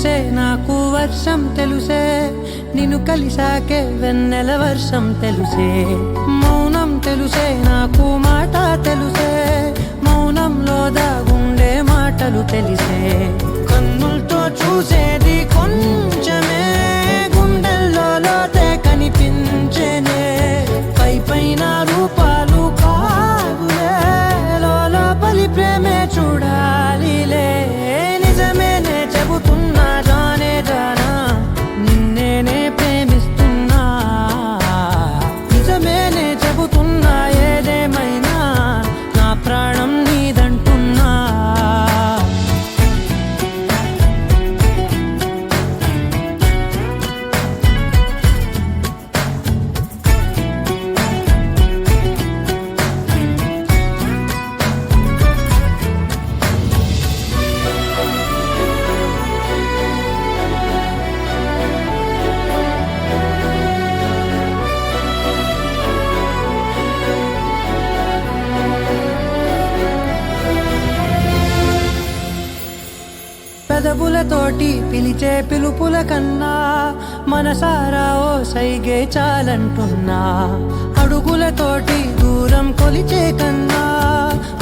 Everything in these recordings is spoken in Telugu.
తెలుసే నాకు వర్షం తెలుసే నిన్ను కలిసాకే వెన్నెల వర్షం తెలుసే మౌనం తెలుసే నాకు మాట తెలుసే మౌనంలో దాగుండే మాటలు తెలిసే కన్నులతో చూసేది కొంచెమే గుండెల్లో లోతే కనిపించేనే పై పైన రూపాలు కాదులే లోపలి ప్రేమే చూడాలిలే నిజమేనే చెబుతున్నా జానే జానా నిన్నేనే ప్రేమిస్తున్నా నిజమేనే చెబుతున్నా ఏదేమైనా నా ప్రాణం నీదంటున్నా పెదవులతోటి పిలిచే పిలుపుల కన్నా మనసారా ఓ సైగే చాలంటున్నా అడుగులతోటి దూరం కొలిచే కన్నా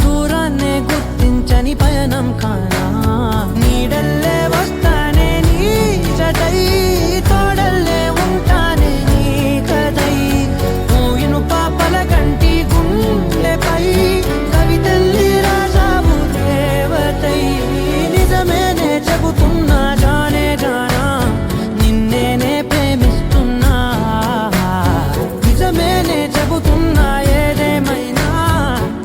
దూరాన్నే గుర్తించని పయనం కానా నీడల్లే వస్తానే నీ జతై తోడల్లే ఉంటానే నీ కదై మోయిను పాపల కంటి గుండెపై కవితల్లి రాజావు దేవతై నిజమేనే చెబుతున్నా జానే జానా నిన్నేనే ప్రేమిస్తున్నా నిజమేనే చెబుతున్నా ఏదేమైనా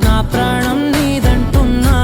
నా ప్రాణం నీదంటున్నా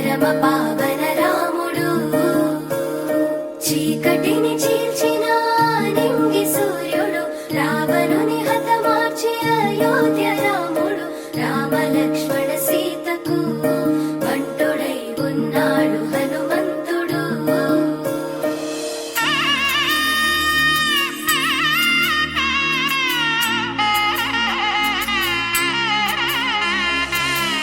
పరమ పావన రాముడు చీకటిని చీల్చిన నింగి సూర్యుడు రావణుని హతమార్చి అయోధ్య రాముడు రామ లక్ష్మణ సీతకు బంటుడై ఉన్నాడు హనుమంతుడు.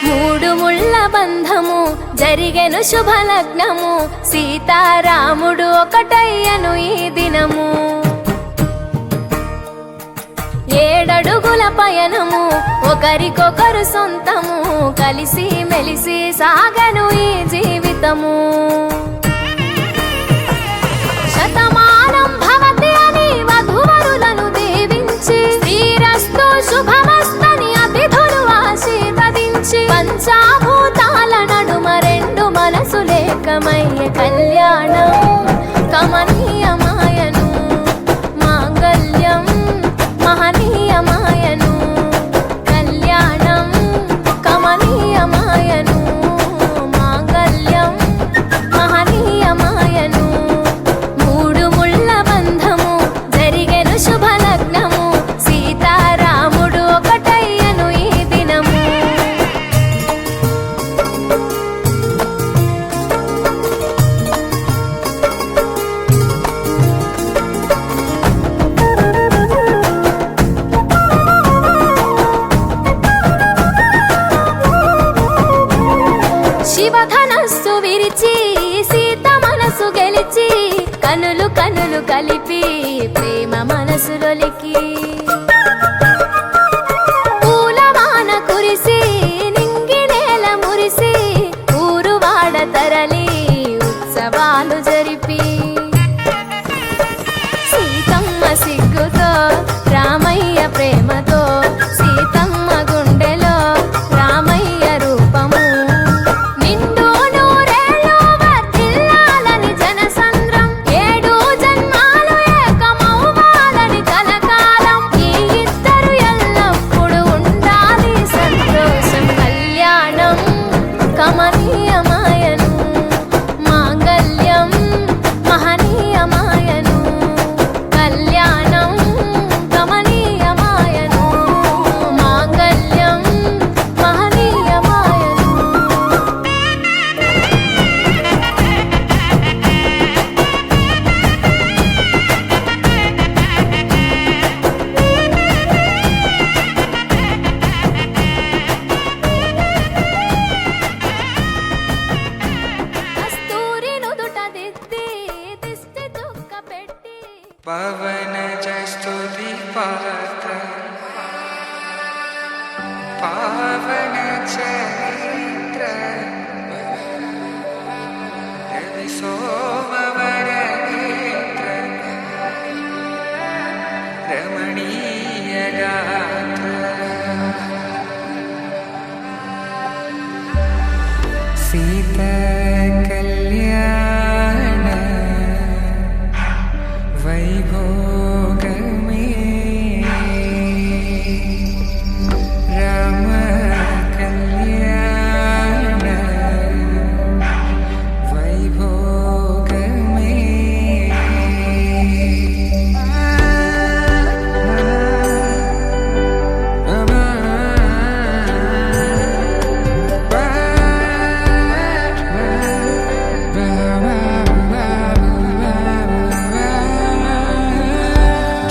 మూడు ముళ్ళ బంధము జరిగెను శుభలగ్నము సీతారాముడు ఒకటయ్యను ఈ దినము. 7 అడుగుల పయనము ఒకరికొకరు సొంతము కలిసి మెలిసి సాగను ఈ జీవితము. శతమానం భవతి అని వధువరులను దీవించి శ్రీరస్తు శుభమస్తని అతిథులు ఆశీర్వదించి పంచాభూతాల నడుమ 2 మనసులేకమయ్యే కళ్యాణం కమనీయమాయను మాంగళ్యం మహనీయమాయను కళ్యాణం కమనీయమాయను మాంగళ్యం మహనీయమాయను. 3 ముళ్ళ బంధము జరిగెను శుభలగ్నము సీతారాముడు ఒకటయ్యను ఈ దినము. శివధనస్సు విరిచి సీత మనసు గెలిచి కనులు కనులు కలిపి ప్రేమ మనసులొలికి పూలవాన కురిసి నింగి నేల మురిసి ఊరు వాడ తరలి ఉత్సవాలు జరిపి సీతమ్మ సిగ్గుతో రామయ్య ప్రేమతో సీతమ్మ గుండెలో రామయ్య రూపము నిండు నూరేళ్ళు వర్ధిల్లాలని జనసంద్రం 7 జన్మాలు ఏకమవ్వాలని కలకాలం ఈ ఇద్దరు ఎల్లప్పుడూ ఉండాలి సంతోషం కళ్యాణం కమనీయమాయను మాంగళ్యం మహనీయమాయను కళ్యాణం కమనీయమాయను మాంగళ్యం మహనీయమాయను. కస్తూరి నుదుట దిద్ది దిష్టి చుక్క పెట్టి పవన జస్తుతి పాత్ర పావన చరిత్ర రవి సోమవర నేత్ర రమణీయ గాత్ర సీత కళ్యాణ వైభోగమే రామ కళ్యాణ వైభోగమే.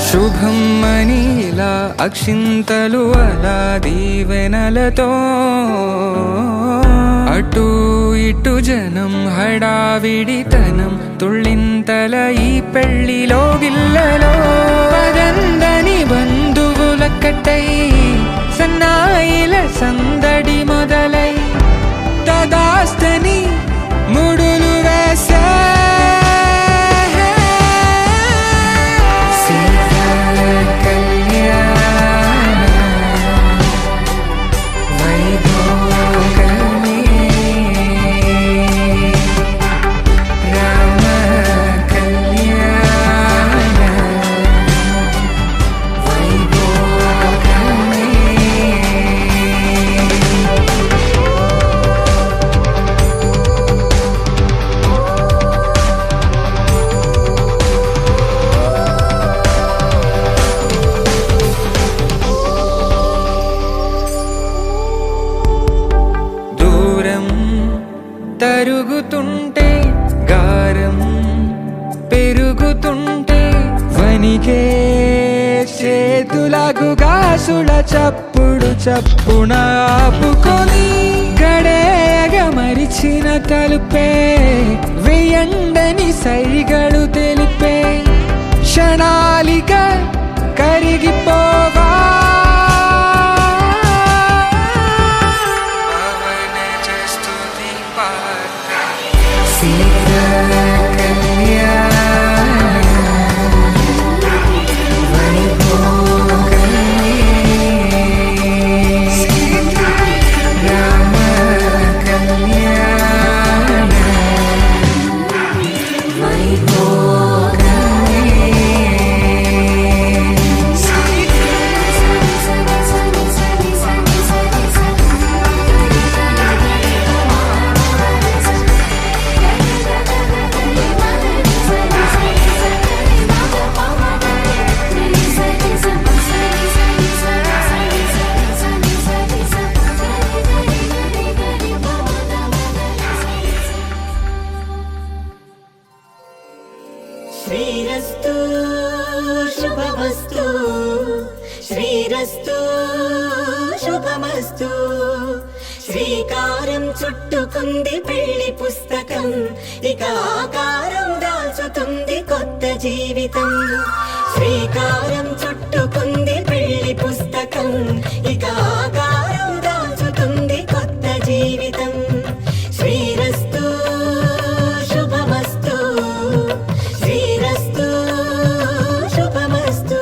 శుభం మనీలా అక్షింతలు అలా దీవెనలతో అటు ఇటు జనం హడావిడితనం తుళ్ళింతల ఈ పెళ్లిలో గిల్లలో పదందని బంధువులక్కటై సన్నాయిల సందడి మొదలై తదాస్తని ముడులు వేసా తరుగుతుంటే గారం పెరుగుతుంటే వనికే చేతులకు గాసుల చప్పుడు చప్పున ఆపుకొని గడేగ మరిచిన తలుపే వెయ్యండని సైగడు తెలిపే క్షణాలిక కరిగిపోవా శ్రీరస్తు శుభమస్తు శ్రీరస్తు శుభమస్తు శ్రీకారం చుట్టుకుంది పెళ్లి పుస్తకం ఇక ఆకారం దాల్చుతుంది కొత్త జీవితం శ్రీకారం చుట్టుకుంది పెళ్లి పుస్తకం ఇక ఆకారం దాల్చుతుంది కొత్త జీవితం శ్రీరస్తు శుభమస్తు శ్రీరస్తు శుభమస్తు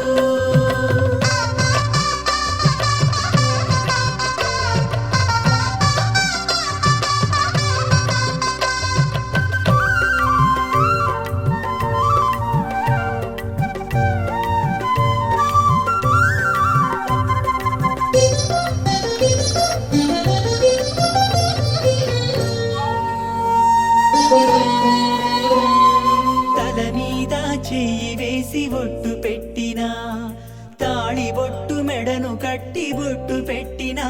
తల మీద చెయ్యి వేసి ఒట్టు పెట్టినా తాళి బొట్టు మెడను కట్టి బొట్టు పెట్టినా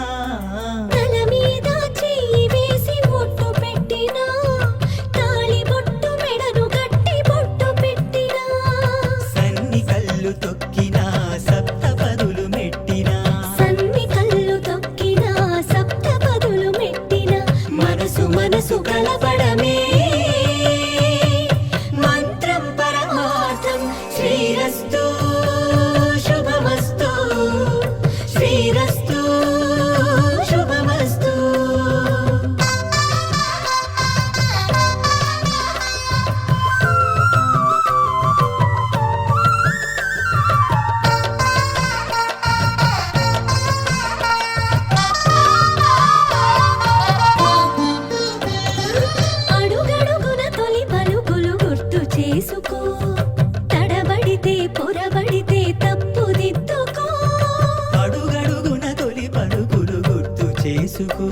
తల మీద చెయ్యి వేసి బొట్టు పెట్టినా తాళి బొట్టు మెడను కట్టి బొట్టు పెట్టినా సన్ని కళ్ళు తొక్కినా సప్త పదులు మెట్టినా సన్ని కళ్ళు తొక్కినా సప్త పదులు మెట్టినా మనసు మనసు కలపడమే మంత్రం పరమార్థం శ్రీరస్తు శుభమస్తు శ్రీరస్తు శుభమస్తు అడుగడుగున తొలి పలుకులు గుర్తు చేసుకో తడబడితే పొరబడితే తప్పుదిద్దుకో అడుగడుగున తొలి పడుగులు గుర్తు చేసుకో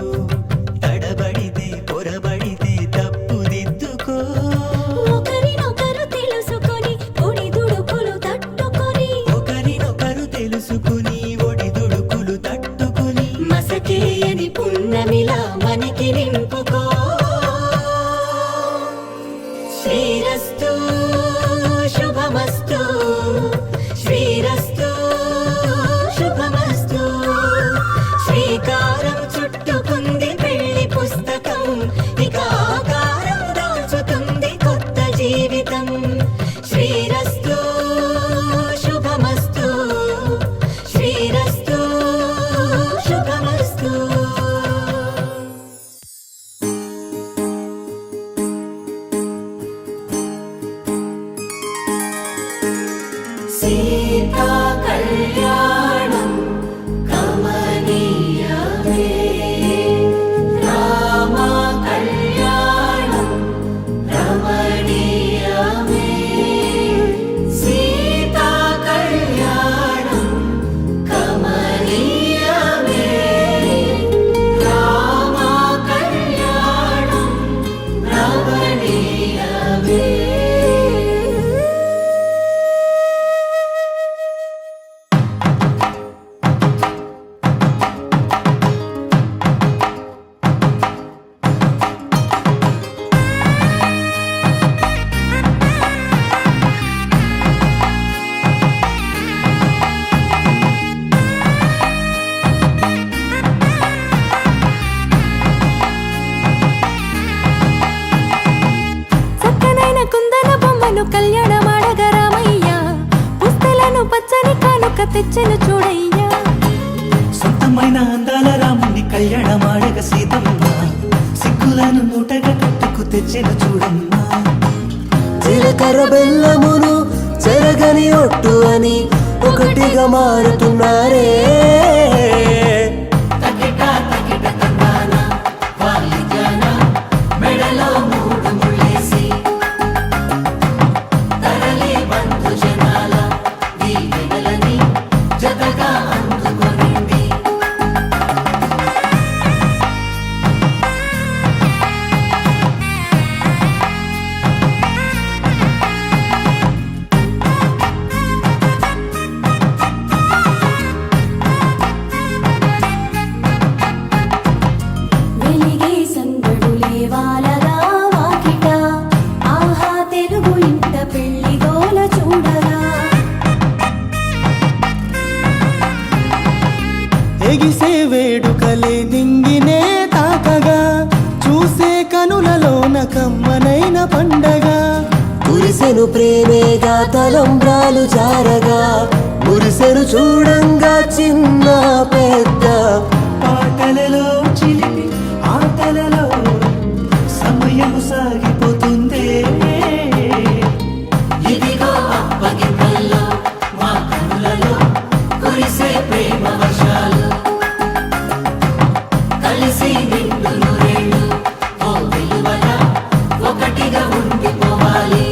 తడబడితే పొరబడితే తప్పుదిద్దుకో ఒకరినొకరు తెలుసుకొని ఒడిదుడుకులు తట్టుకొని ఒకరినొకరు తెలుసుకుని ఒడిదుడుకులు తట్టుకుని మసకేయని పున్నమిలా మనకి నింపుకో శ్రీరస్తు తెచ్చను చూడయ్యా. సొంతమైన అందాల రాముని కళ్యాణమాడగ సీతమ్మ సిగ్గులను మూటగా కట్టుకు తెచ్చెను చూడమ్మా. జీలకర్ర బెల్లమును చెరగని ఒట్టు అని ఒకటిగా మారుతున్నారే. వెలిగే సందడులే వాలగా వాకిట, ఆహా తెలుగు ఇంట పెళ్లి గోల చూడగా. ఎగిసే వేడుకలే నింగినే తాకగా చూసే కనులలోన కమ్మనైన పండగ. కురిసెను ప్రేమేగా తలంబ్రాలు జారగా మురిసెను చూడంగా చిన్న పెద్ద. పాటలలో చిలిపి ఆటలలో సమయము సాగిపోతుందే. ఇదిగో అప్పగింతల్లో మా కనులలో కురిసే ప్రేమ వర్షాలు. కలిసి నిండు నూరేళ్ళు ఓ వెలువల ఒకటిగా ఉండిపోవాలి.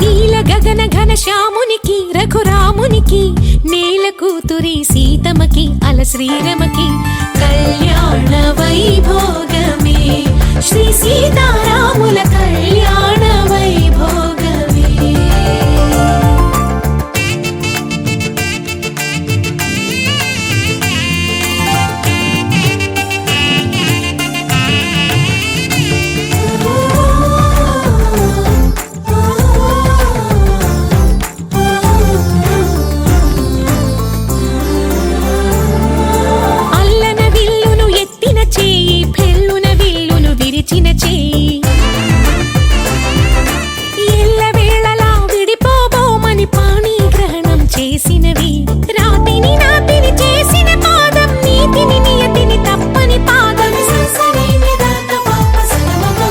నీల గగన ఘన శ్యామునికి రఘురామునికి, నేల కూతురి సీతమ్మకి అల శ్రీరమకి కళ్యాణ వైభోగమే. శ్రీ సీతారాముల కళ్యాణ వైభోగమే. అల్లన విల్లును ఎత్తిన చేయి, పెళ్ళున విల్లును విరిచిన చేయి. ఎల్లవేళలా విడిపోబోమని పాణి గ్రహణం చేసినవి. రాతిని నాతిని చేసిన పాదం, నీతిని నియతిని తప్పని పాదం.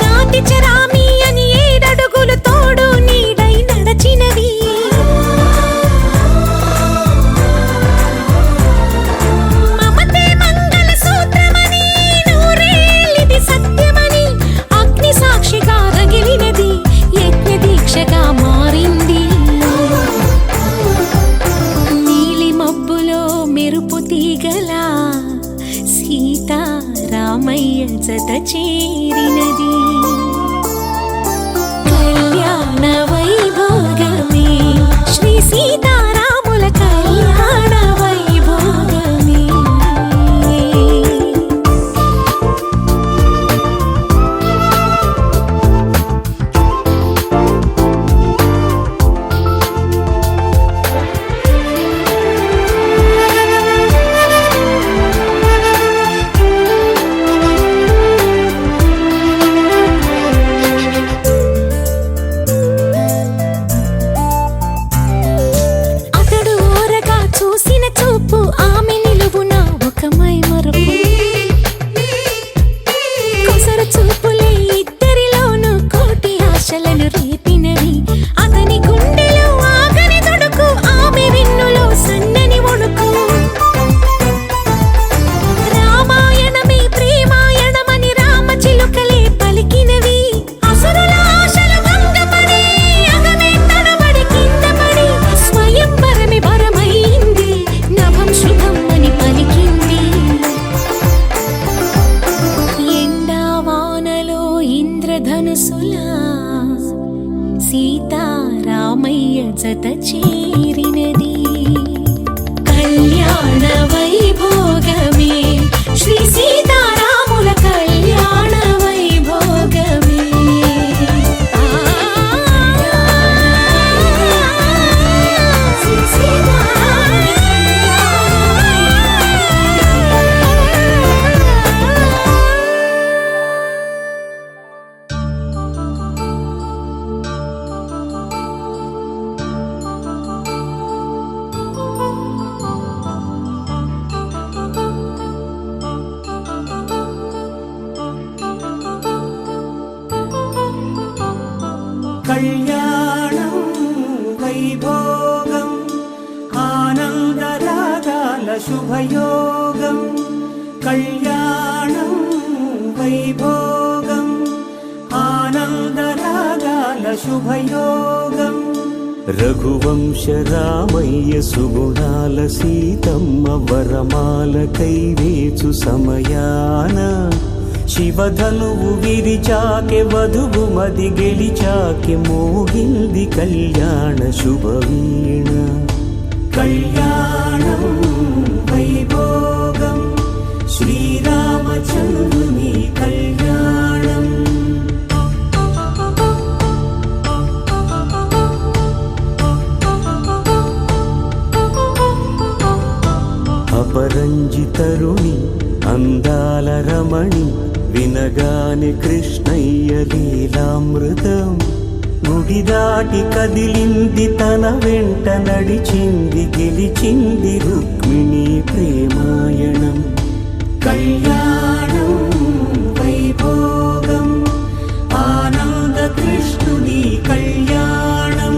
నాతి చరామి అని 7 అడుగులు తోడు నీడై నడచినవి. మమతే మంగళ సూత్రమని, నూరేళ్ళిది సత్యమని అగ్ని సాక్షిగా రగిలినది, యజ్ఞ దీక్షగా మారింది. నీలి మబ్బులో మెరుపు తీగలా సీతారామయ్య జత చేరినది. కళ్యాణ వైభోగమే. శ్రీ సీతారాముల కళ్యాణ వైభోగమే. శుభయోగం కళ్యాణం వైభోగం ఆనందరాగాల శుభయోగం రఘువంశ రామయ్య సుగుణాల సీతమ్మ వరమాల కైవేచు సమయాన శివధనువు విరిచాకె వధువు మది గెలిచాకె మోగింది కళ్యాణ శుభవీణ కళ్యాణం వైభోగం శ్రీరామచంద్రుని కళ్యాణం అపరంజి తరుణి అందాల రమణి వినగానే కృష్ణయ్య లీలామృతం గుడి దాటి కదిలింది తన వెంట నడిచింది గెలిచింది రుక్మిణి ప్రేమాయణం కళ్యాణం వైభోగం ఆనంద కృష్ణుని కళ్యాణం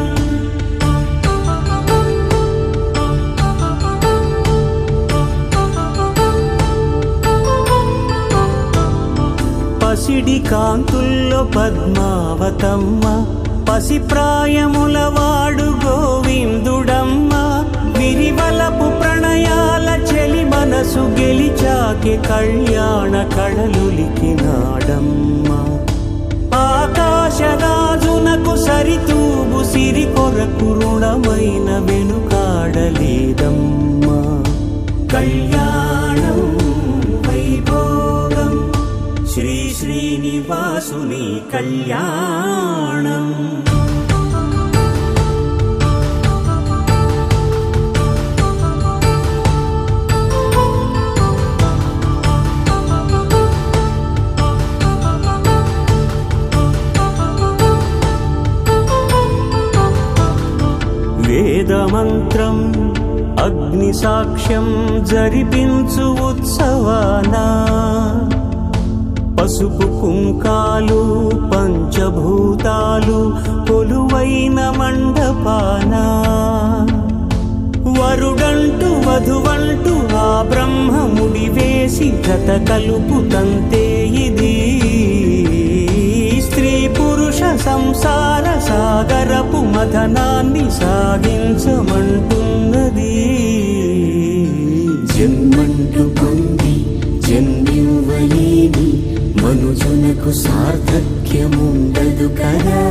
పసిడి కాంతుల్లో పద్మావతమ్మ పసిప్రాయముల వాడు గోవిందుడమ్మ విరివలపు ప్రణయాల చెలి మనసు గెలిచాకె కళ్యాణ కళలులికినాడమ్మ ఆకాశరాజునకు సరితూగు సిరి కొరకు రుణమైన వెనుకాడలేదమ్మా కళ్యాణం వైభోగం శ్రీ శ్రీనివాసుని కళ్యాణం వేదమంత్రం అగ్ని సాక్ష్యం జరిపించు ఉత్సవానా పసుపు కుంకాలు పంచభూతాలు కొలువైన మండపానా వరుడంటూ వధువంటూ ఆ బ్రహ్మముడి వేసి జత కలుపు తంతే ఇది స్త్రీ పురుష సంసార సాగరపు మథనాన్ని సాగించమంటున్నది జన్మంటూ పొంది జన్మివ్వలేని మనుజునకు సార్థక్యముండదు కదా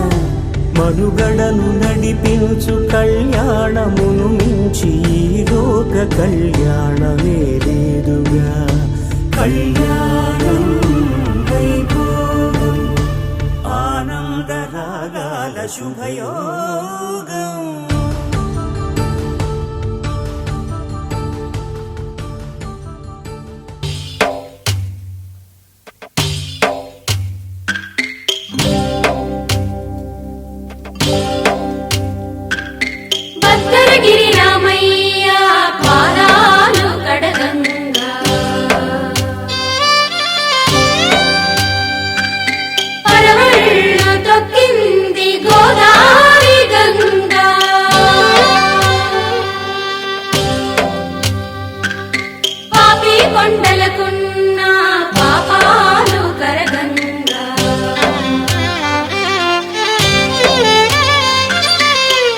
మనుగడను నడిపించు కళ్యాణమును మించి ఈ లోక కళ్యాణమే లేదుగా కళ్యాణం వైభోగం ఆనందరాగాల శుభయోగం భద్రగిరి రామయ్య పాదాలు కడగంగా పరవళ్ళు తొక్కింది గోదావరి గంగా పాపి కొండలకున్న పాపాలు కరగంగా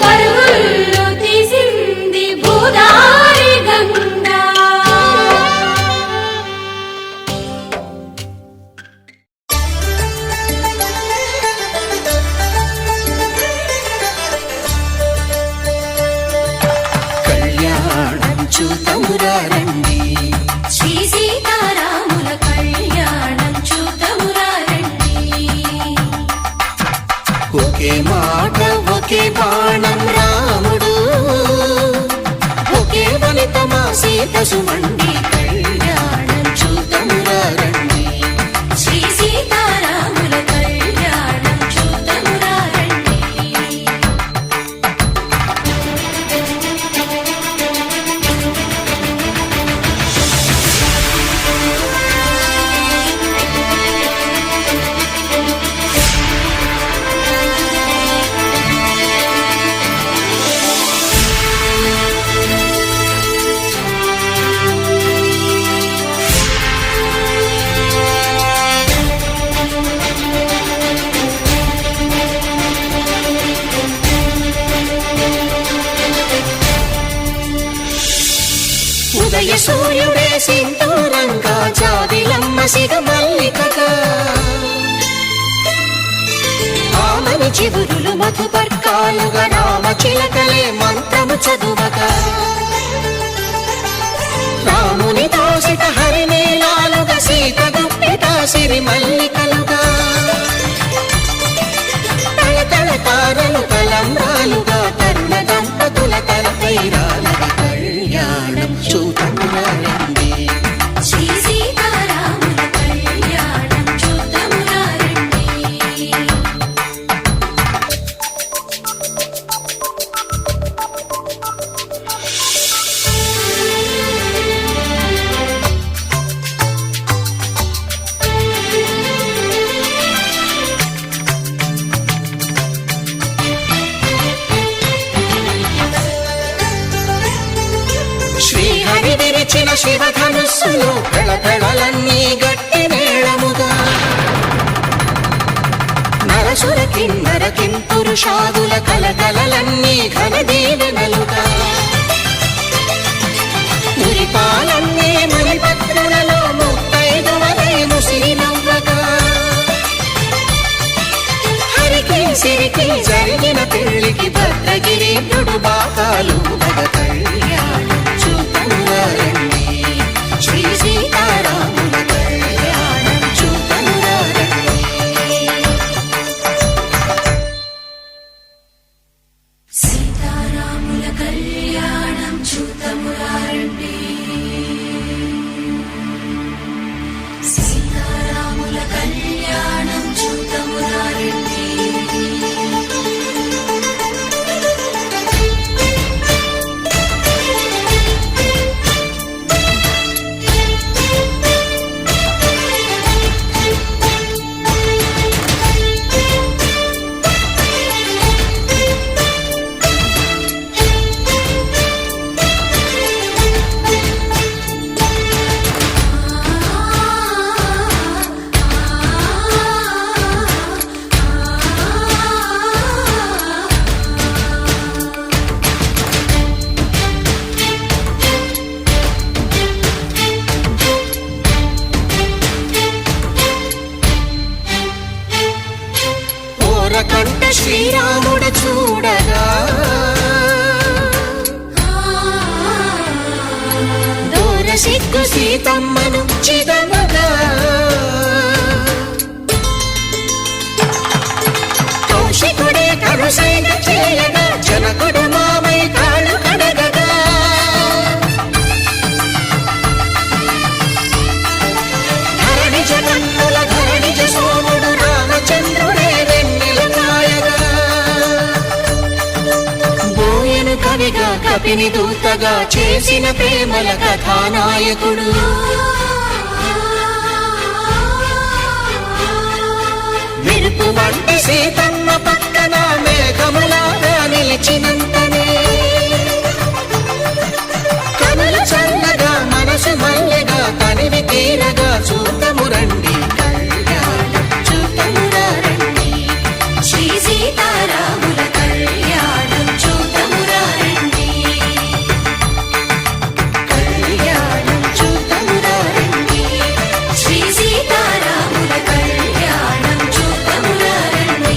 పరుగులు తీసింది భూదారి గంగా కళ్యాణం చూతమురారండి శ్రీ సీతారాముల కళ్యాణం చూతమురా రండి ఒకే మాట ఒకే బాణం రాముడు ఒకే వనితమా సీత సుమండి కళ్యాణం చూతమురారండి శ్రీ సీతారాముల కళ్యాణం చూతమురా రండి ఉదయ సూర్యుడే సింధూరంగా జాబిలమ్మ సిగ మల్లికగా ఆమని చివురులు మధుపర్కాలుగా రామ చిలకలే మంత్రము చదువగా రాముని దోసిట హరిమేళాలుగా సీత గుప్పిట సిరి మల్లికలుగా తళతళ తారలు తలంబ్రాలుగా తరుణ దంపతుల తలపై రాలది కళ్యాణం చూడండి శ్రీ సీతారాముల కళ్యాణం చూద్దామురా రండి. శ్రీహరి విరిచిన శివధనుస్సులు పెళపెళలన్నీ గట్టి మేళముగా నరసుర కిన్నర కింపురుషాదుల కలకలలన్నీ ఘన దీవెనలుగా మురిపాలన్నీ మణిపత్రులలో ముత్తైదువలే ముసిరి నవ్వగా హరికి సిరికి జరిగిన పెళ్లికి భద్రగిరి బాకాలు మగ కళ్యాణం చూద్దామురా రండి. శ్రీ సీతారాముల కళ్యాణం చూద్దామురా రండి. సీతారాముల కళ్యాణం చూద్దామురా రండి. సీతారాముల కళ్యాణం చూద్దామురా రండి. ఓరకంట శ్రీరాముడు చూడగా దూర సిగ్గు సీతమ్మను చిదమగా కౌశికుడే కరుసైన చేయగా జనకుడు మామై కాళ్ళు కడగగా ధరణి జగన్నుల ధరణిజ సోముడు రామచంద్రుడే వెన్నెల కాయగా బోయను కవిగా కపిని దూతగా చేసిన ప్రేమల కథానాయకుడు మెరుపు వంటి సీతమ్మ పక్కన మేఘములాగా నిలిచినంతనే కనులు చల్లగా మనసు మల్లెగా తనివి తీరగా చూద్దాము రండి కళ్యాణం చూద్దామురా రండి. శ్రీ సీతారాముల కళ్యాణం చూద్దామురా రండి. కళ్యాణం చూద్దామురా రండి. శ్రీ సీతారాముల కళ్యాణం చూద్దామురా రండి.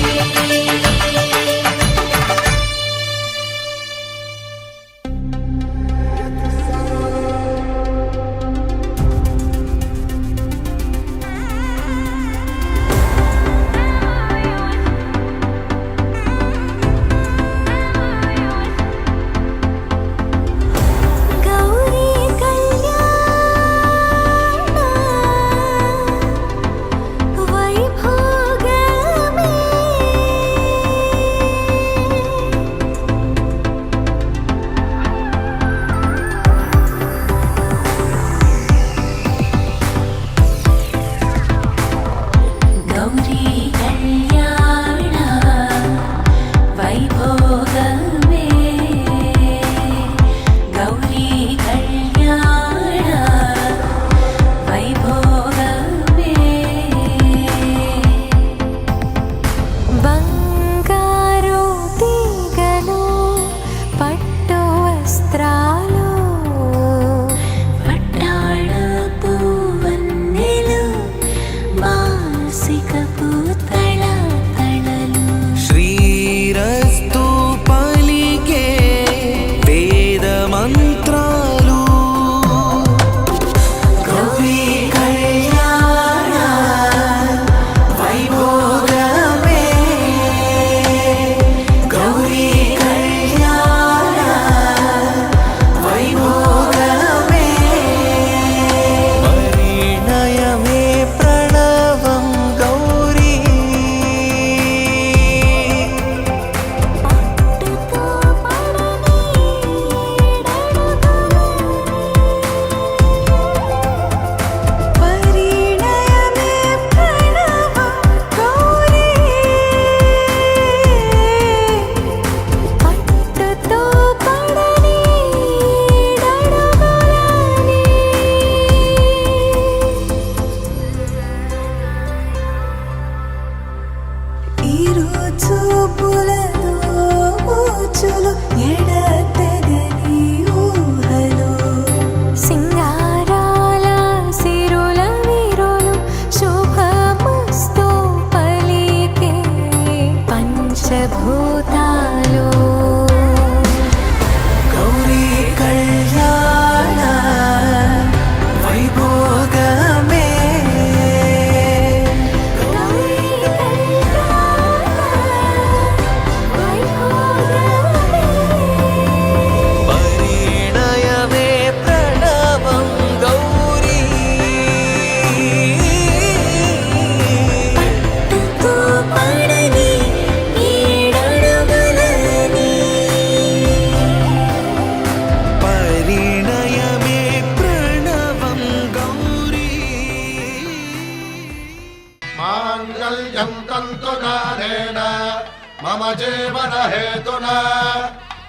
मम जीवन हेतुना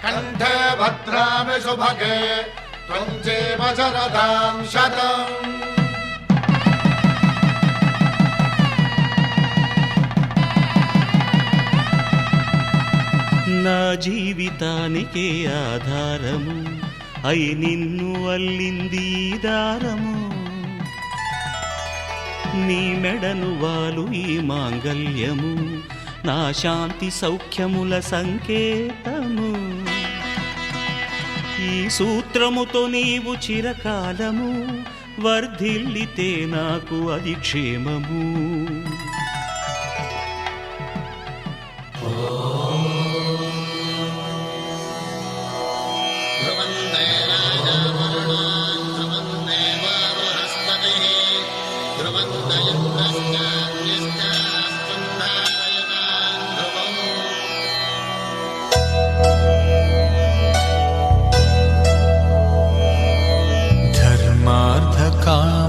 कंठे भद्रामि सुभगे त्वं जीव शरदां शतम्। నా జీవితానికే ఆధారము అయి నిన్ను అల్లింది దారము నీ మెడను వాలు ఈ మాంగల్యము నా శాంతి సౌఖ్యముల సంకేతము ఈ సూత్రముతో నీవు చిరకాలము వర్ధిల్లితే నాకు అది క్షేమము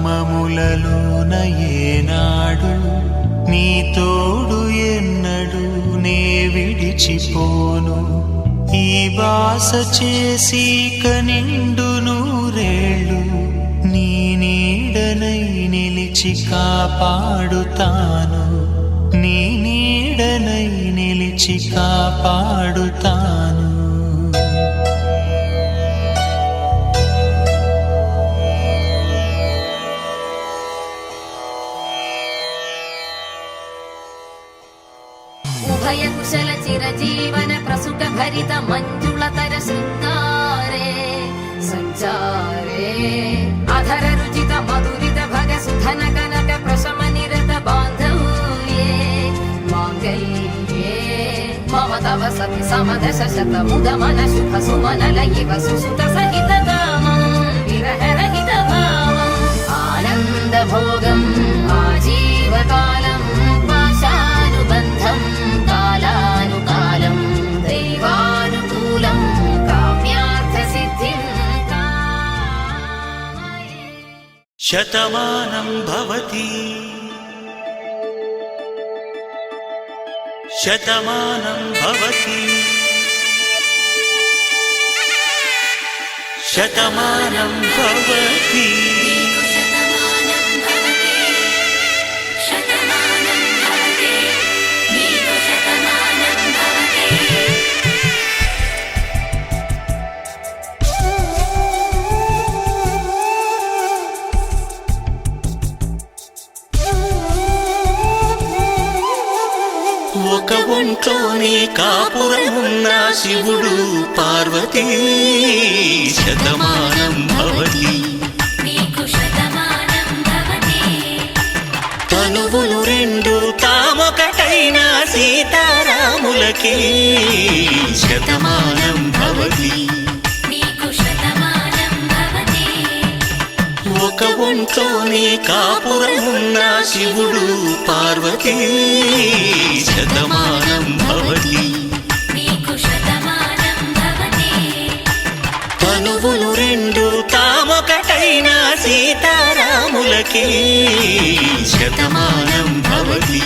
కామములలోన ఏనాడు నీ తోడు ఎన్నడు నే విడిచిపోను ఈ బాస చేసి కనిండు నూరేళ్ళు నీ నీడనై నిలిచి కాపాడుతాను నీ నీడనై నిలిచి కాపాడుతాను ఉభయ కుశల చిరజీవన ప్రసుట భరిత మంజుళతర శృంగారే సంచారే అధర రుచిత మధురిత భగ సుధన కనక ప్రశమ నిరత బాంధవ్యే మాంగళ్యే మమ తవ సతి సమదశ శత ముద మన శుభ సుమనల ఇవ సుసుత సహిత కామం విరహ రహిత భావం ఆనంద భోగం ఆజీవకాలం పాశానుబంధం కాలానుకాలం దైవానుకూలం కామ్యార్థ సిద్ధిం కామయే శతమానం భవతి శతమానం భవతి శతమానం భవతి ఒక ఒంట్లోని కాపురమున్న శివుడు పార్వతీ శతమానం భవతి తనువులు రెండు తామొకటైన సీతారాములకి శతమానం భవతి ఒక ఒంట్లోని కాపురమున్న శివుడు పార్వతీ శతమానం భవతి తనువులు రెండు తామొకటైన సీతారాములకి శతమానం భవతి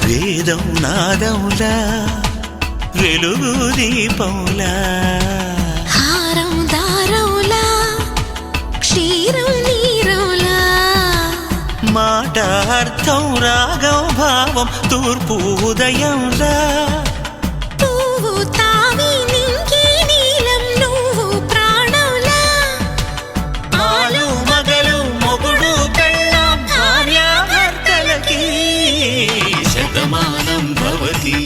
వేదం నాదములా వెలుగు దీపములా హారం దారవులా క్షీరం నీరవులా మాట అర్థం రాగం భావం తూర్పు ఉదయంలా పువ్వు తావి నింగి నీలం నువ్వు ప్రాణంలా ఆలు మగలు మొగుడు కళ్ళ భార్యాభర్తలకి శతమానం భవతి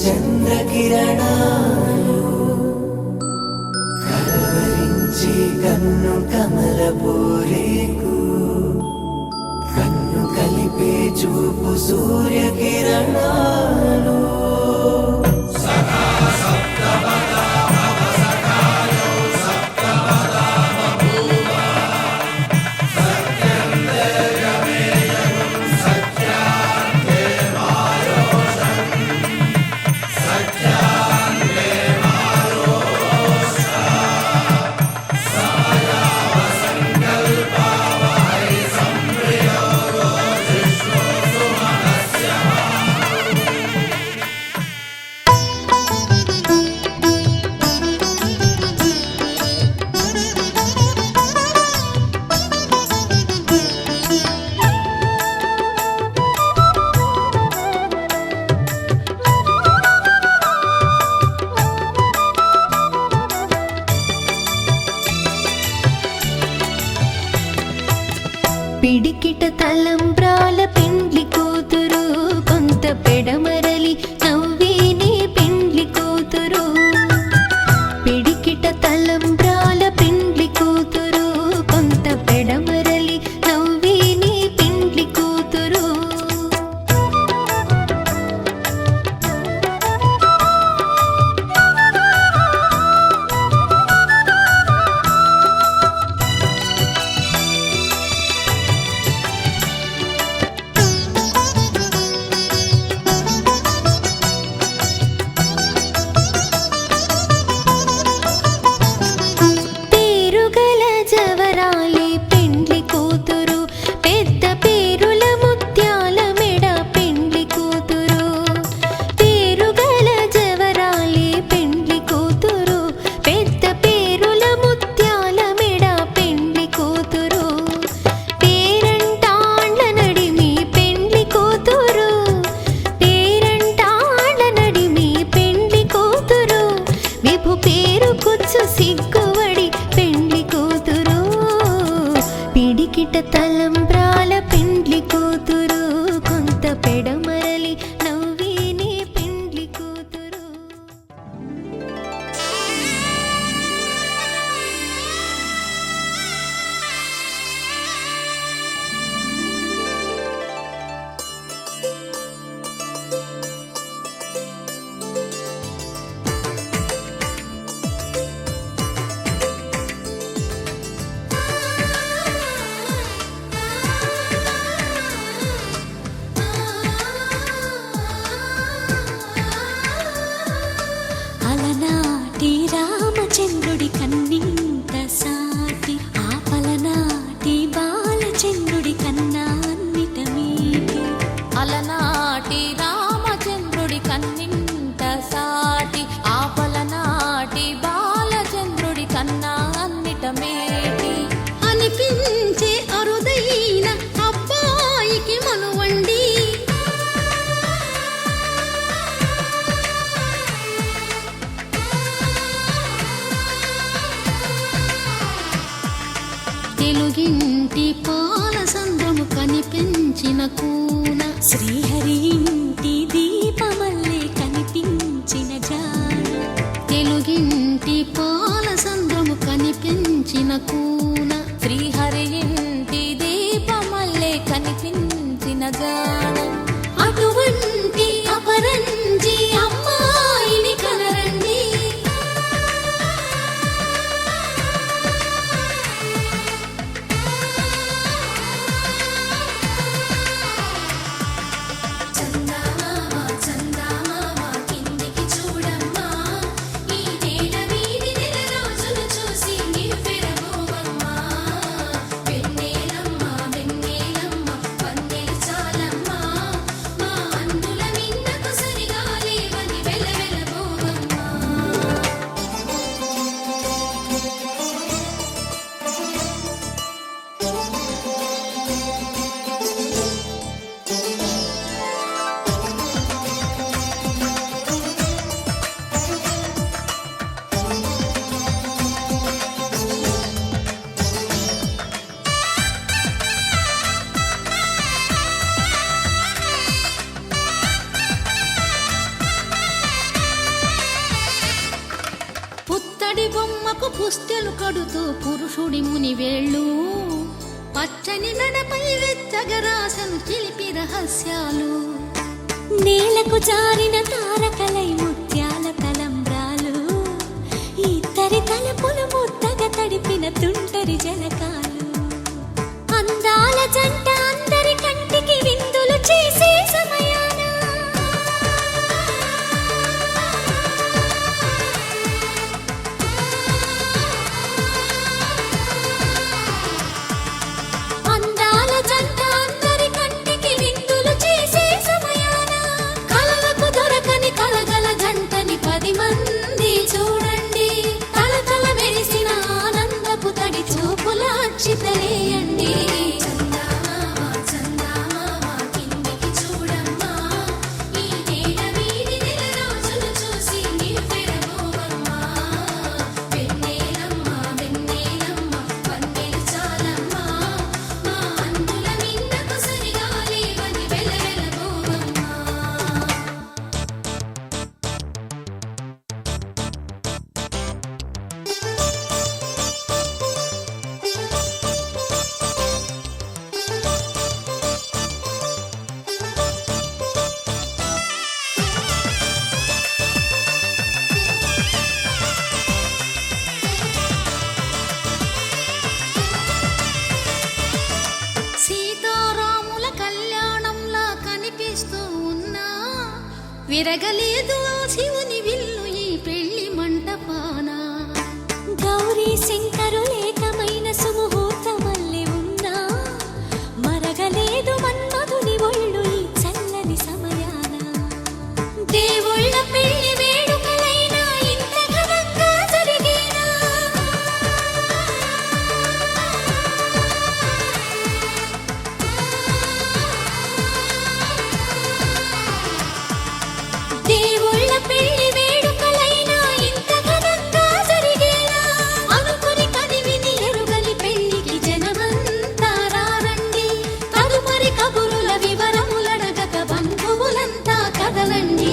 చంద్రకిరణాలు కలవరించి కన్ను కమలపూరేకు కన్ను కలిపే చూపు సూర్యకిరణాలు పిడికిట తలంబ్రాల పెండ్లి కూతురు కొంత పెడమరలి నవ్వేనే పెండ్లి కూతురు పిడికిట తలంబ్రాల పెండ్లి కూతురు కొంత పెడమరలి నవ్వేనే పెండ్లి కూతురు సిగ్గువడి పెండ్లి కూతురు పిడికిట తలంబ్రాల పెండ్లి కూతురు కొంత పెడమరలి నవ్వేనే పెండ్లి కూతురు అలనాటి రామచంద్రుడి కన్నింత సాటి ఆపలనాటి బాలచంద్రుడి కన్నా అన్నిట మీటి అలనాటి రామచంద్రుడి కన్నింత సాటి ఆపలనాటి బాలచంద్రుడి కన్నా అన్నిట మేటి అనిపించే అరుదైన అబ్బాయికి మనువండి తెలుగింటి పాల సంద్రము కనిపించిన కూన శ్రీహరి ఇంటి దీపమల్లే కనిపించిన జాన తెలుగింటి పాల సంద్రము కనిపించిన కూన శ్రీహరి ఇంటి దీపమల్లే కనిపించిన జాన అటువంటి అపరంజి అమ్మాయిని కనరండి కిందికి చూడమ్మా ఈ నేల వీడి నెల రోజులు చూసి నీరు పెరగోవమ్మా వెన్నెలమ్మ వెన్నెలమ్మ వందెలు చాలమ్మా పుత్తడి బొమ్మకు పుస్తెలు కడుతూ పురుషుడి ముని వేళ్ళు పచ్చని మెడపై వెచ్చగరాసను చిలిపి రహస్యాలు నేలకు జారిన తారకలై ముత్యాల తలంబ్రాలు ఇద్దరి తలపులు ముద్దగా తడిపిన తుంటరి జలకాలు అందాల జంట అందరి కంటికి విందులు చేసే సమయాన అందాల జంట అందరి కంటికి విందులు చేసే సమయాన కలలకు దొరకని కలగల జంటని 10 మంది చూడండి తల మెరిసిన ఆనందపు తడి చూపుల అచ్చితలేయండి సీతారాముల కళ్యాణంలా కనిపిస్తూ ఉన్నా విరగలేదు ఆ శివుని విల్లు ఈ పెళ్లి మంటపాన గౌరీ శంకరులేకమైన సుముహూర్తమల్లె ఉన్నా మరగలేదు మన్మధుని ఒళ్ళు ఈ చల్లని సమయాన దేవుళ్ళ పెళ్లి వేడుకలైనా ఇంత ఘనంగా జరిగేనా దేవుళ్ళ పెళ్లి వేడుకలైనా ఇంత ఘనంగా జరిగేలా అనుకుని కదివిని ఎరుగని పెళ్లికి జనమంతా రారండి తదుపరి కబురుల వివరములడగక బంధువులంతా కదలండి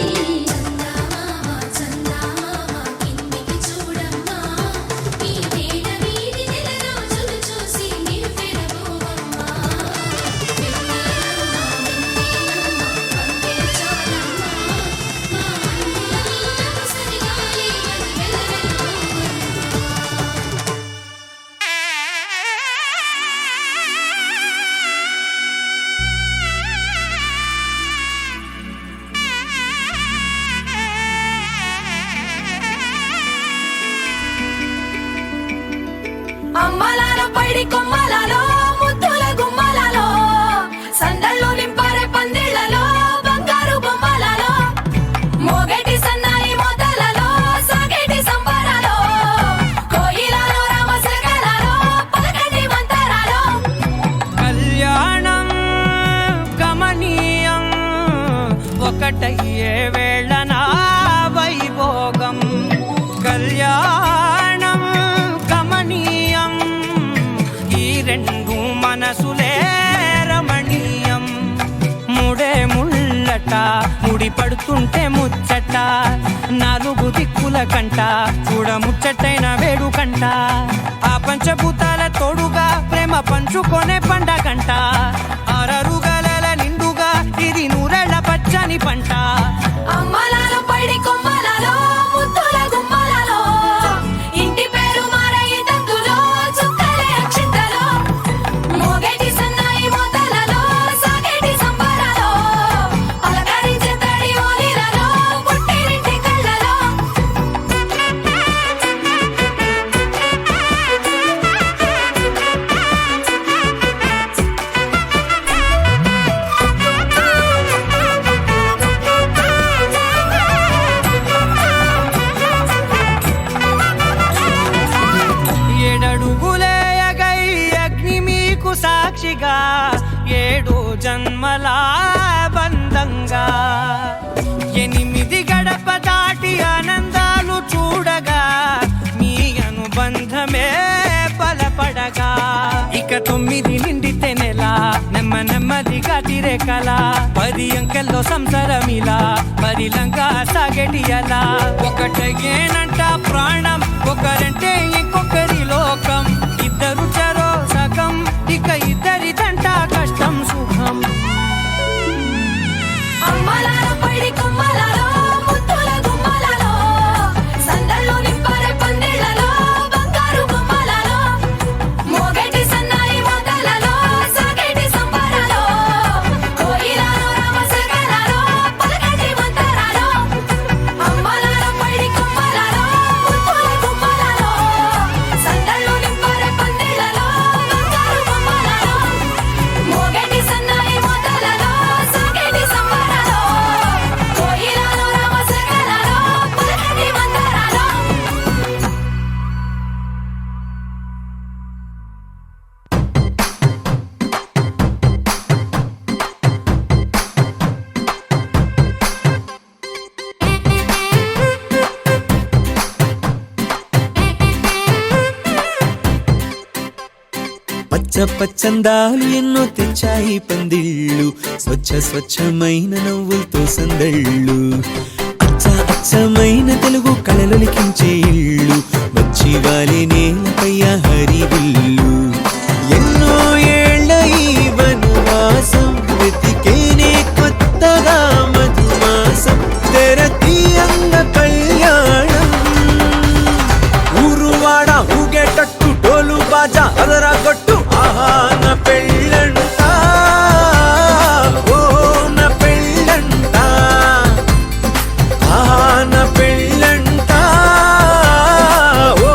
అమ్మలాల పైడి కొమ్మలలో ముద్దుల గుమ్మలలో సందళ్ళు నింపరే పందిళ్లలో బంగారు బొమ్మలలో మోగేటి సన్నాయి మోతలలో సాగేటి సంబరాలో కోయిలలో రామశకలలో పలకటి మంతరాలో కళ్యాణం గమనీయం ఒకటయ్యే వేళన వైభోగం కళ్యాణం గమనీయం ఈ రెండు మనసులే రమణీయం ముడే ముళ్ళట ముడి పడుతుంటే ముచ్చట 4 దిక్కుల కంట చూడ ముచ్చటైన వేడుకంట ఆ పంచభూతాల తోడుగా ప్రేమ పంచుకొనే పండగంట అరరుగలల నిండుగా ఇది 100 పచ్చని పంట అమ్మలాల పైడి కొమ్మలలో ముద్దుల గుమ్మలలో ఇంటి పేరు మారయి తందులో చుక్కలే అక్షింతలో మోగేటి సన్నాయి మోతలలో సాగేటి సంబరాలో పలకరించే తడి ఓలిలలో పుట్టినింటి కళ్ళలో ఏడడుగులేయగై అగ్ని మీకు సాక్షిగా 7 జన్మల బంధంగా 8 గడప దాటి ఆనందాలు చూడగా మీ అనుబంధమే బలపడగా ఇక 9 నిండితే నెల నెమ్మది నెమ్మదిగా తీరే కల 10 అంకెల్లో సంసారమిలా పరిలంగా సాగేటియలా ఒకటేనంట ప్రాణం ఒకరంటే ఇంకొకరి లోకం ఇద్దరు చరో సగం ఇక ఇద్దరిదంట కష్టం సుఖం అమ్మలాలో పడి కొమ్మలాలో ముత్తుల గుమ్మలాలో సందల్లో నింపారే పందిళ్ళలో బంగారు గుమ్మలాలో మోగేటి సన్నాయి మోతలలో సాగేటి సంబరాలో కోయిలాలో రామసగలాలో పలకటి మంతరాలో అమ్మలాలో పడి కొమ్మలాలో ముత్తుల గుమ్మలాలో సందల్లో నింపారే పందిళ్ళలో బంగారు గుమ్మలాలో మోగేటి సన్నాయి మోతలలో సాగేటి సంబరాలో కోయిలాలో రామసగలాలో పలకటి మంతరాలో పచ్చ పచ్చందాలు ఎన్నో తెచ్చాయి పందిళ్ళు స్వచ్ఛమైన నవ్వులతో సందళ్ళు అచ్చమైన తెలుగు కళలొలికించే ఇళ్ళు వచ్చి వాలి నేలపై హరివిల్లు ఎన్నో ఏళ్ల ఈ వనవాసం వెతికేనే కొత్తగా మధుమాసం తెరతీయంగ కళ్యాణం ఊరువాడ ఊగేటట్టు డోలు బాజా అదరా కొట్టు ఆహా నా పెళ్ళంట ఓ నా పెళ్ళంట ఆహా నా పెళ్ళంట ఓ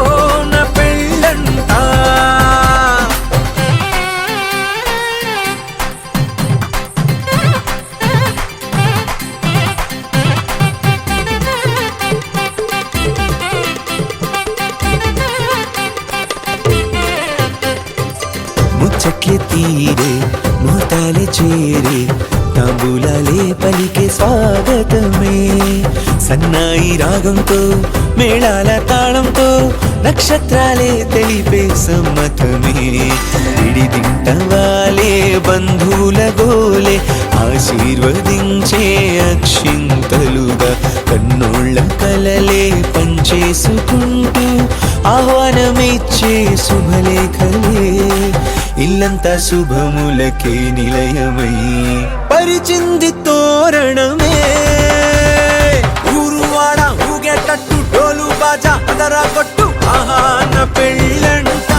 నా పెళ్ళంట ముచ్చట్లే తీరే మోతాలే చేరే తాంబూలాలే పలికే స్వాగతమే సన్నాయి రాగంతో మేళాల తాళంతో నక్షత్రాలే తెలిపే సమ్మతమే విడిదింటవాలే బంధువుల గోలే ఆశీర్వదించే అక్షింతలుగా కన్నోళ్ళ కలలే పంచేసుకుంటూ ఆహ్వానమిచ్చే శుభలేఖలే ఇల్లంతా శుభములకే నిలయమై పరిచింది తోరణమే ఊరువాడ ఊగేటట్టు డోలు బాజా అదరా కొట్టు ఆహా నా పెళ్ళంట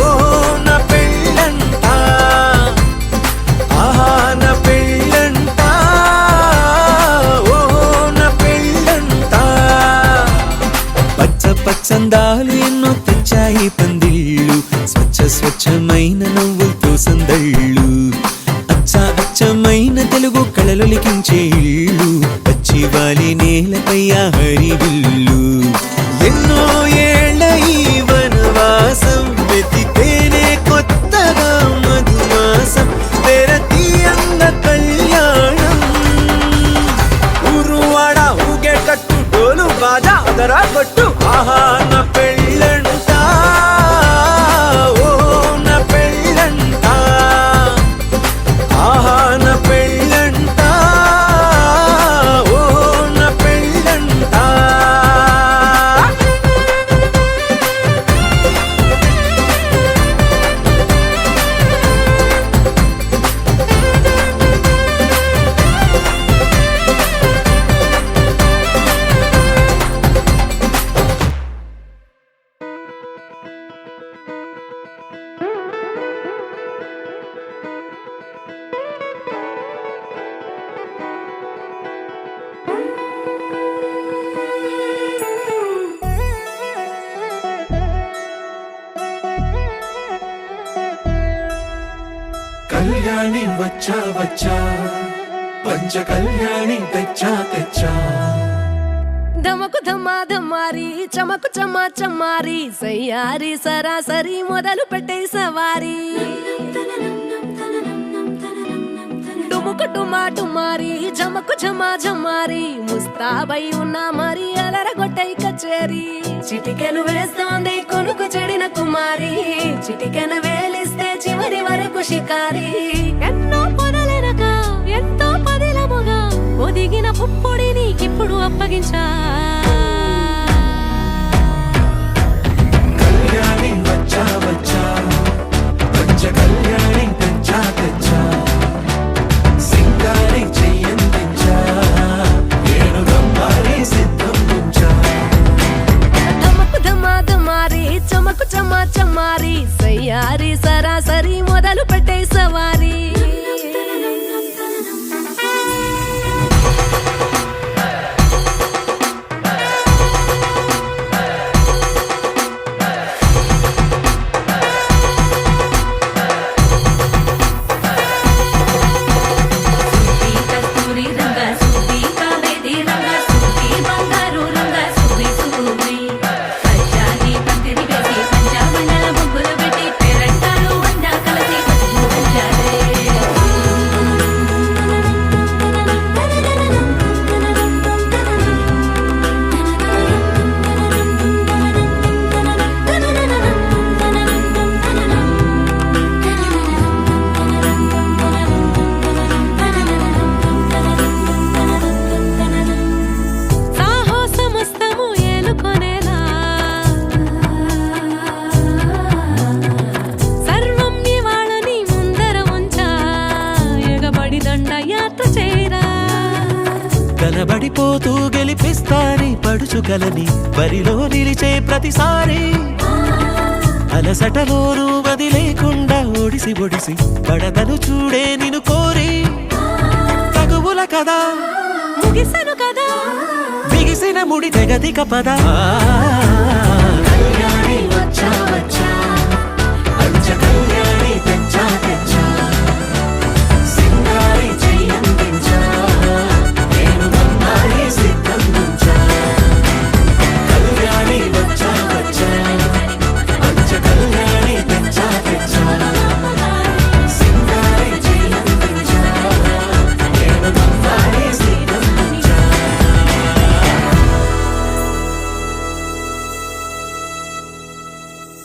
ఓ నా పెళ్ళంట ఆహా నా పెళ్ళంట ఓ నా పెళ్ళంట పచ్చందాలు ఎన్నో తెచ్చాయి పందిళ్ళు స్వచ్ఛమైన నవ్వులతో సందళ్ళు అచ్చమైన తెలుగు కళలొలికించే ఇళ్ళు వచ్చి వాలి నేలపై హరివిల్లు ఎన్నో ఏళ్ల ఈ వనవాసం వెతికేనే కొత్తగా మధుమాసం తెరతీయంగ కళ్యాణం ఊరువాడ ఊగేటట్టు డోలు బాజా అదరా కొట్టు ఆహా నా పెళ్ళంట ఓ నా పెళ్ళంట ఆహా నా పెళ్ళంట ఓ నా పెళ్ళంట కళ్యాణి వచ్చా వచ్చా పంచ కళ్యాణి తెచ్చా తెచ్చా ధమకు ధమ్మా ధమ్మారి చమకు చమ్మా చమ్మారి సయ్యారి సరాసరి మొదలు పెట్టే సవారి డుముకు డుమా డుమారి జమకు జమా జమారి ముస్తాబై ఉన్నా మరి అలరగొట్టై కచేరి చిటికెను వేస్తోంది కొనుకు చెడిన కుమారి చిటికెను వేలిస్తే చివరి వరకు షికారి ఎన్నో పొదలెనక ఎంతో పదిలముగా ఒదిగిన పుప్పొడి నీకిప్పుడు అప్పగించా కళ్యాణి వచ్చా వచ్చా పంచ కళ్యాణి తెచ్చా తెచ్చా సింగారి చెయ్యందించా ఏనుగమ్మారి సిద్ధం ఉంచా ధమకు ధమాధమారి చమకు చమా చమారి సయ్యారి సరాసరి మొదలు పెట్టే సవారీ కస్తూరి రంగ సుబ్బి కావేరి రంగ సుబ్బి బంగారు రంగ సుబ్బి సుబ్బి పచ్చాని పందిరి వేసి పంచామండల ముగ్గులు పెట్టి పేరంటాలు అందా కలిసి పసుపు పంచాలే సాహో సమస్తము ఏలుకొనేలా సర్వం ఇవాళ నీ ముందర ఉంచా ఎగబడి దండ యాత్ర చేరా కనబడిపోతూ గెలిపిస్తాని పడుచుగలని బరిలో నిలిచే ప్రతిసారి అలసటలోనూ వదిలేకుండా ఒడిసి ఒడిసి పడతను చూడే నిన్ను కోరి తగువుల కదా ముగిసను కదా బిగిసిన ముడి తెగదిక పద కళ్యాణి వచ్చా వచ్చా పంచ కళ్యాణి తెచ్చా తెచ్చా సింగారి చెయ్యందించా నేను బంగారి సిద్ధం ఉంచా కళ్యాణి వచ్చా వచ్చా పంచ కళ్యాణి తెచ్చా తెచ్చా సింగారి చెయ్యందించా నేను బంగారి సిద్ధం ఉంచా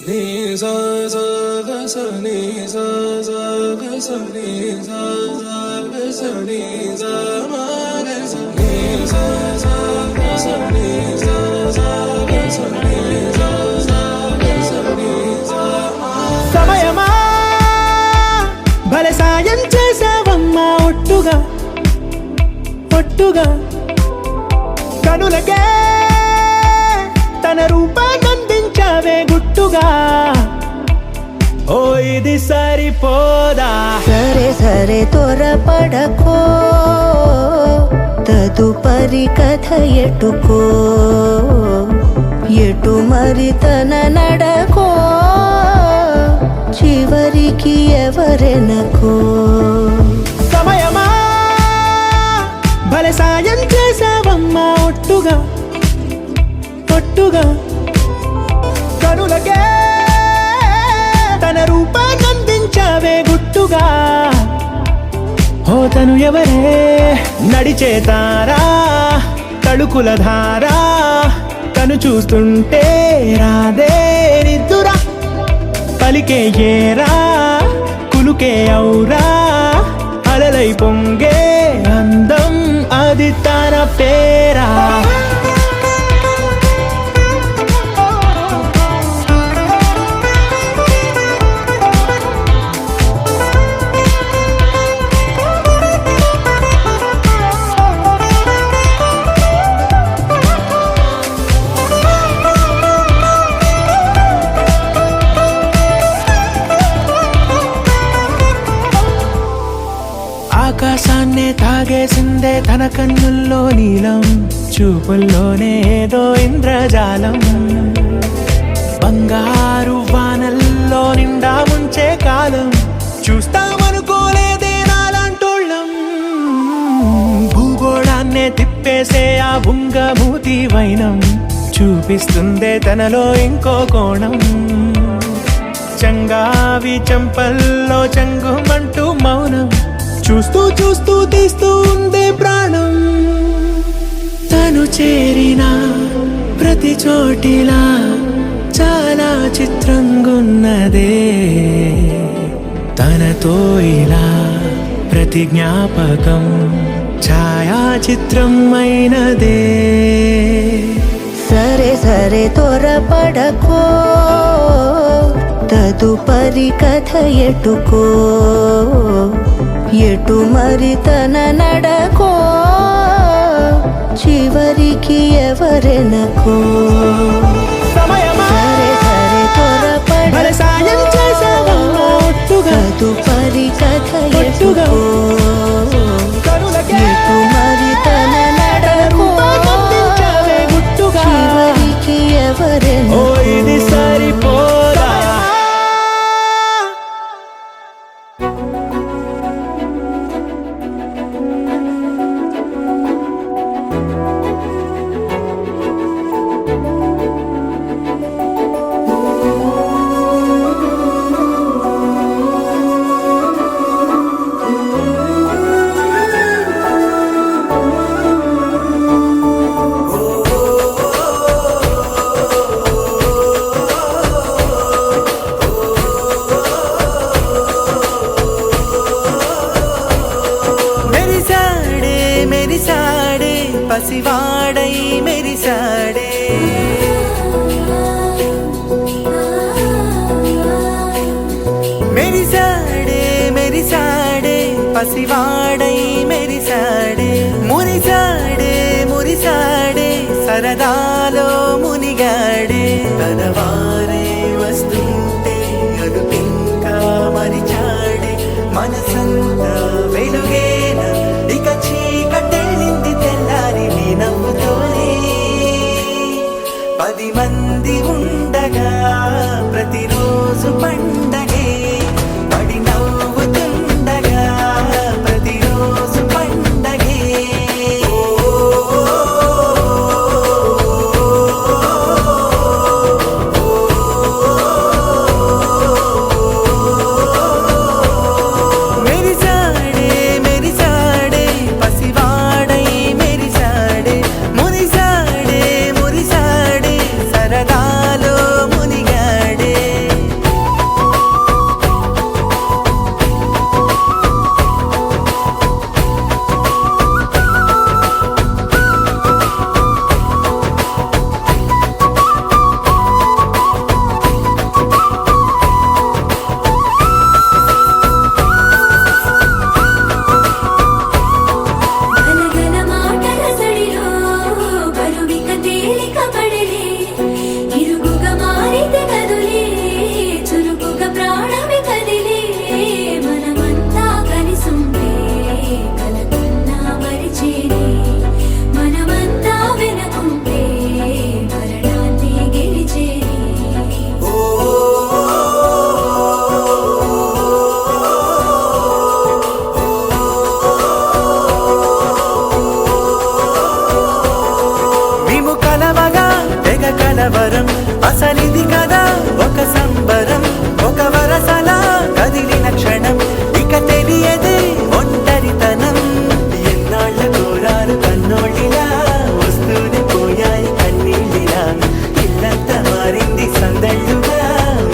నీ సా సా గ స నీ సా సా గ స నీ సా సా గ స నీ సా మా గ స నీ సా సా గ స నీ సా సా గ స నీ సా సా గ స నీ సా మా. సమయమా భలే సాయం చేసావమ్మా ఒట్టుగా ఒట్టుగా కనులకే తన రూపాన్నందించావే గుట్టుగా ఓ ఇది సరిపోదా సరే సరే త్వరపడకో తదుపరి కథ ఎటుకో ఎటు మరి తన నడకో చివరికి ఎవరెనకో సమయమా భలే సాయం చేసావమ్మా ఒట్టుగా ఒట్టుగా కనులకే తన రూపాన్నందించావే గుట్టుగా ఓ తను ఎవరే నడిచే తారా తళుకుల ధారా కను చూస్తుంటే రాదే నిద్దురా పలికే ఏరా కులుకే ఔరా అలలై పొంగే అందం అది తన పేరా ఆకాశాన్నే తాగేసిందే తన కన్నుల్లో నీలం చూపుల్లోనే ఏదో ఇంద్రజాలం బంగారు వానల్లో నిండా ముంచే కాలం చూస్తామనుకోలేదే నాలాంటోళ్ళం భూగోళాన్నే తిప్పేసే ఆ బుంగమూతి వైనం చూపిస్తుందే తనలో ఇంకో కోణం చంగావి చంపల్లో చంగుమంటూ మౌనం చూస్తూ చూస్తూ తీస్తూ ఉందే ప్రాణం తను చేరిన ప్రతి చోటిలా చాలా చిత్రంగున్నదే తనతో ఇలా ప్రతి జ్ఞాపకం ఛాయాచిత్రం అయినదే. సరే సరే త్వరపడకో, తదుపరి కథ ఎటుకో, ఎటు మరి తన నడకో, చివరికి ఎవరెనకో. సరే సరే త్వరపడకో, తదుపరి కథ ఎటుకో, ఎటు మరి తన నడకో, చివరికి ఎవరెనకో. ఇది సరిపోదా? మెరిసాడే పసివాడై మెరిసాడే, మెరిసాడే మెరిసాడే పసివాడై మెరిసాడే, మురిసాడే మురిసాడే సరదాలో మునిగాడే. తన వారే వస్తుంటే అదుపింకా మరిచాడే, మనసంతా వెలుగేన ఇక చీకటెళ్ళింది తెల్లారి నీ నవ్వుతోనే. 10 మంది ఉండగా ప్రతిరోజు పండగే, పడి నవ్వుతుండగా ప్రతిరోజు పండగే. మెరిసాడే మెరిసాడే పసివాడై మెరిసాడే, మురిసాడే మురిసాడే సరదాలో మునిగాడే. ఘనఘన మాటల సడిలో బరువిక తేలిక పడలే, ఇరుగుగా మారితే కదులే, చురుకుగా ప్రాణమి కదిలే. మనమంతా కలిసుంటే కలకన్నా మరిచేనే, మనమంతా వెనకుంటే మరణాన్ని గెలిచేనే. మేము కలవగా తెగ కలవరం, అసలిది కదా ఒక సంబరం. ఒక వరసలా కదిలిన క్షణం ఇక తెలియదే ఒంటరితనం. ఎన్నాళ్ళ కోరారు కన్నోళ్ళిలా, వస్తూనే పోయాయి కన్నీళ్ళిలా. ఇల్లంతా మారింది సందళ్ళుగా,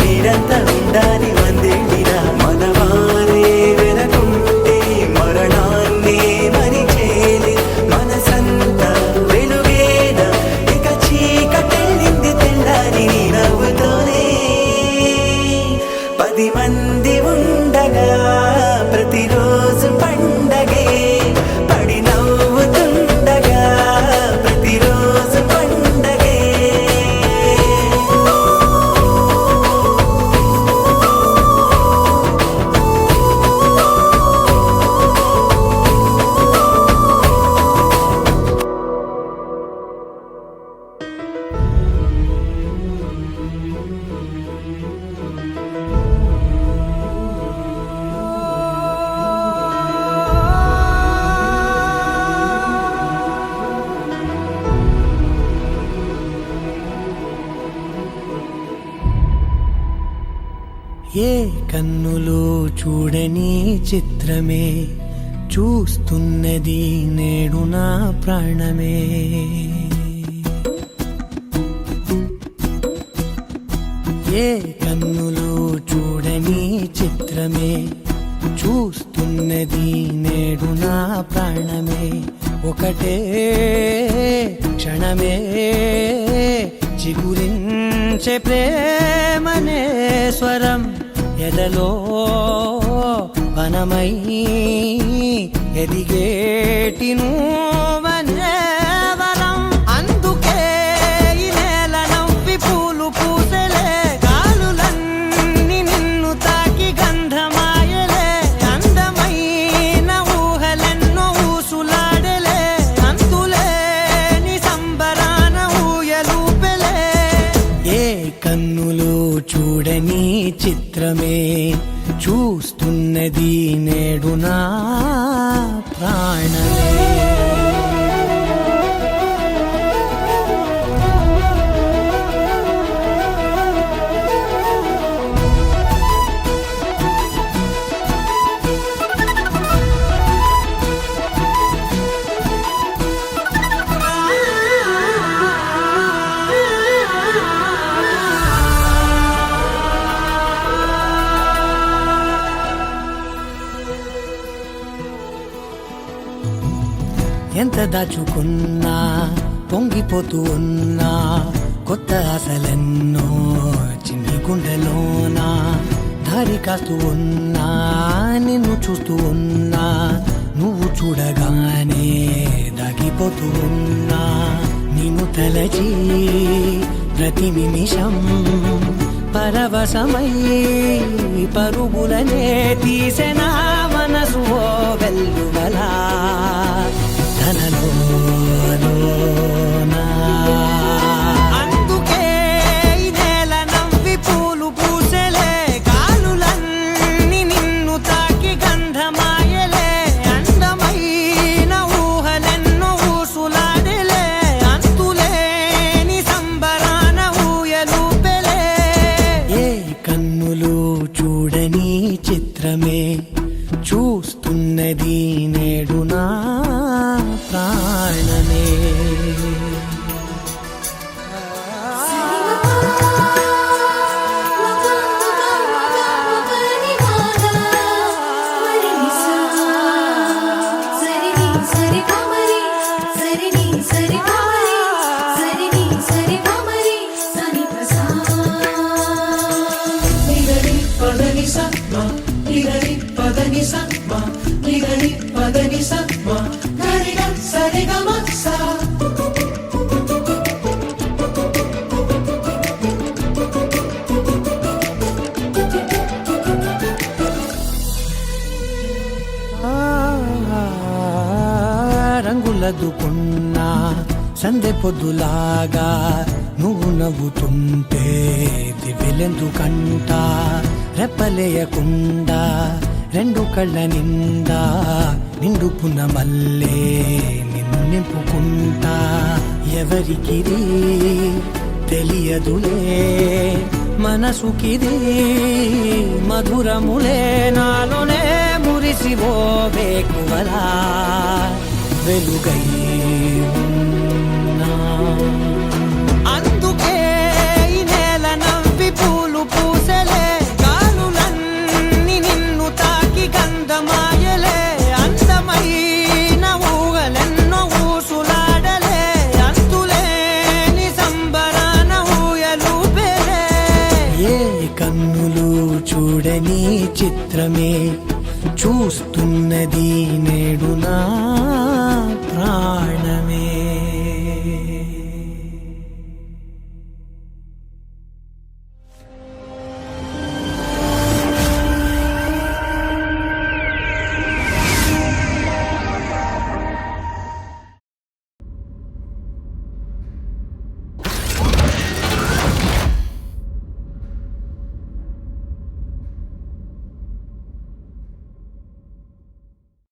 మీరంతా ఉండాలి వందేళ్ళిలా. మనవారే వెనకుంటే మరణాన్నే మరిచేలే, మనసంతా వెలుగేన ఇక చీకటెళ్ళింది తెల్లారి నీ నవ్వుతోనే. 10 మంది ఉండగా ప్రతిరోజు పండగే, పడి నవ్వుతుండగా ప్రతిరోజు పండగే. ఏ కన్నులు చూడని చిత్రమే చూస్తున్నది నేడు నా ప్రాణమే. ఏ కన్నులు చూడని చిత్రమే చూస్తున్నది నేడు నా ప్రాణమే ఒకటే క్షణమే చిగురించే ప్రేమనే స్వరం ఎదలో వనమై ఎదిగేటి నువ్వనే వరం అందుకే ఈ నేల నవ్వి పూలు పూసెలే గాలులన్నీ నిన్ను తాకి గంధమాయలే అందమైన ఊహలెన్నో ఊసులాడలే అంతులేని సంబరాన ఊయలూపెలే ఏ కన్నులు చూడని చిత్రమే చూస్తున్నది నేడు నా ప్రాణమే ఎంత దాచుకున్నా పొంగిపోతూ ఉన్నా కొత్త ఆశలెన్నో చిన్ని గుండెలోనా దారి కాస్తూ ఉన్నా నిన్ను చూస్తూ ఉన్నా నువ్వు చూడగానే దాగిపోతూ ఉన్నా నిన్ను తలచి ప్రతి నిమిషం పరవశమై పరుగులనే తీసెనా మనసు ఓ వెల్లువలా అందుకే ఈ నేల నవ్వి పూలు పూసెలే గాలులన్నీ నిన్ను తాకి గంధమాయలే అందమైన ఊహలెన్నో ఊసులాడలే అంతులేని సంబరాన ఊయలూపెలే ఏ కన్నులు చూడని చిత్రమే చూస్తున్నది నేడు నా ప్రాణమే రంగులదుకున్నా సందె పొద్దులాగా నువ్వు నవ్వుతుంటే దివ్వెలెందుకంట రెప్పలేయకుండా రెండు కళ్ళ నిండా నిండుకున్న మల్లే నిన్ను నింపుకుంటా ఎవరికిది తెలియదులే మనసుకిది మధురములే నాలోనే మురిసివో వేకువలా వెలుగై ఉన్నా అందుకే ఈ నేల నవ్వి పూలు పూసెలే గాలులన్నీ నిన్ను తాకి గంధమాయలే అందమైన ఊహలెన్నో ఊసులాడలే అంతులేని సంబరాన ఊయలూపెలే ఏ కన్నులు చూడని చిత్రమే చూస్తున్నది నేడు నా